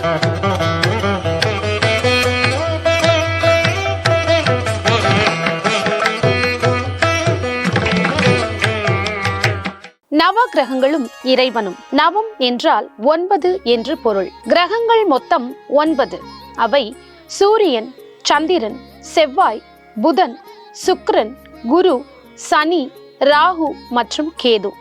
நவ கிரகங்களும் இறைவனும். நவம் என்றால் 9 என்று பொருள். கிரகங்கள் மொத்தம் 9. அவை சூரியன், சந்திரன், செவ்வாய், புதன், சுக்கிரன், குரு, சனி, ராகு மற்றும் கேது.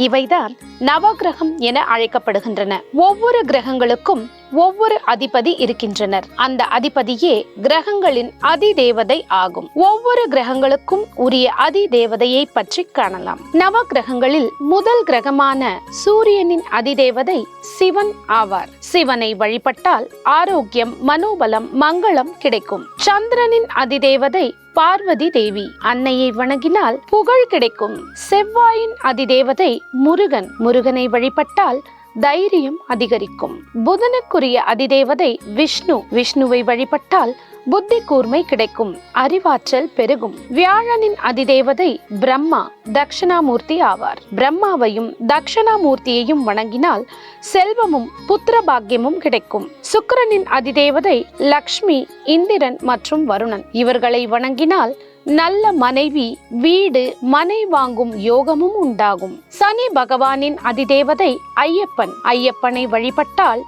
இவைதான் நவகிரகம் என அழைக்கப்படுகின்றன. ஒவ்வொரு கிரகங்களுக்கும் ஒவ்வொரு அதிபதி இருக்கின்றனர். அந்த அதிபதியே கிரகங்களின் அதிதேவதை ஆகும். ஒவ்வொரு கிரகங்களுக்கும் உரிய அதிதேவதையை பற்றி காணலாம். நவ கிரகங்களில் முதல் கிரகமான சூரியனின் அதிதேவதை சிவன் ஆவார். சிவனை வழிபட்டால் ஆரோக்கியம், மனோபலம், மங்களம் கிடைக்கும். சந்திரனின் அதிதேவதை பார்வதி தேவி. அன்னையை வணங்கினால் புகழ் கிடைக்கும். செவ்வாயின் அதிதேவதை முருகன். முருகனை வழிபட்டால் தைரியம் அதிகரிக்கும். புதனுக்குரிய அதிதேவதை விஷ்ணு. விஷ்ணுவை வழிபட்டால் புத்தி கூர்மை கிடைக்கும், அறிவாற்றல் பெருகும். வியாழனின் அதிதேவதை பிரம்மா, தட்சிணாமூர்த்தி ஆவார். பிரம்மாவையும் தட்சிணாமூர்த்தியையும் வணங்கினால் செல்வமும் புத்திர பாக்கியமும் கிடைக்கும். சுக்கிரனின் அதிதேவதை லக்ஷ்மி, இந்திரன் மற்றும் வருணன். இவர்களை வணங்கினால் நல்ல மனைவி, வீடு, மனை வாங்கும் யோகமும் உண்டாகும். சனி பகவானின் அதிதேவதை ஐயப்பன். ஐயப்பனை வழிபட்டால்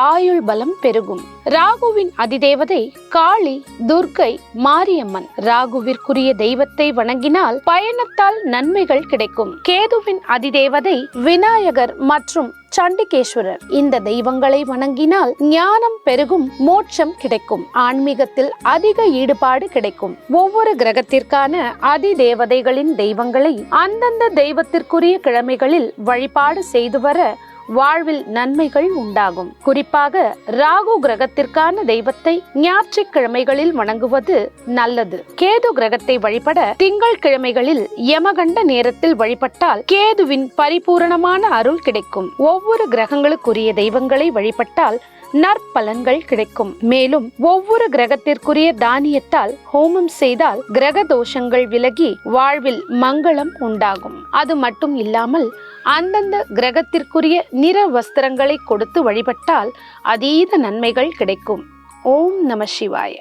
ஆயுள் பலம் பெருகும். ராகுவின் அதிதேவதை காளி, துர்க்கை, மாரியம்மன். ராகுவிற்குரிய தெய்வத்தை வணங்கினால் பயணத்தால் நன்மைகள் கிடைக்கும். கேதுவின் அதிதேவதை விநாயகர் மற்றும் சண்டிகேஸ்வரர். இந்த தெய்வங்களை வணங்கினால் ஞானம் பெருகும், மோட்சம் கிடைக்கும். ஆன்மீகத்தில் அதிக ஈடுபாடு கிடைக்கும். ஒவ்வொரு கிரகத்திற்கான அதிதேவதைகளின் தெய்வங்களை அந்தந்த தெய்வத்திற்குரிய கிழமைகளில் வழிபாடு செய்து வர வாழ்வில் நன்மைகள் உண்டாகும். குறிப்பாக ராகு கிரகத்திற்கான தெய்வத்தை ஞாயிற்றுக்கிழமைகளில் வணங்குவது நல்லது. கேது கிரகத்தை வழிபட திங்கள் கிழமைகளில் யமகண்ட நேரத்தில் வழிபட்டால் கேதுவின் பரிபூரணமான அருள் கிடைக்கும். ஒவ்வொரு கிரகங்களுக்குரிய தெய்வங்களை வழிபட்டால் நற்பலன்கள் கிடைக்கும். மேலும் ஒவ்வொரு கிரகத்திற்குரிய தானியத்தால் ஹோமம் செய்தால் கிரக தோஷங்கள் விலகி வாழ்வில் மங்களம் உண்டாகும். அது மட்டும் இல்லாமல் அந்தந்த கிரகத்திற்குரிய நிற வஸ்திரங்களை கொடுத்து வழிபட்டால் அதீத நன்மைகள் கிடைக்கும். ஓம் நம சிவாய.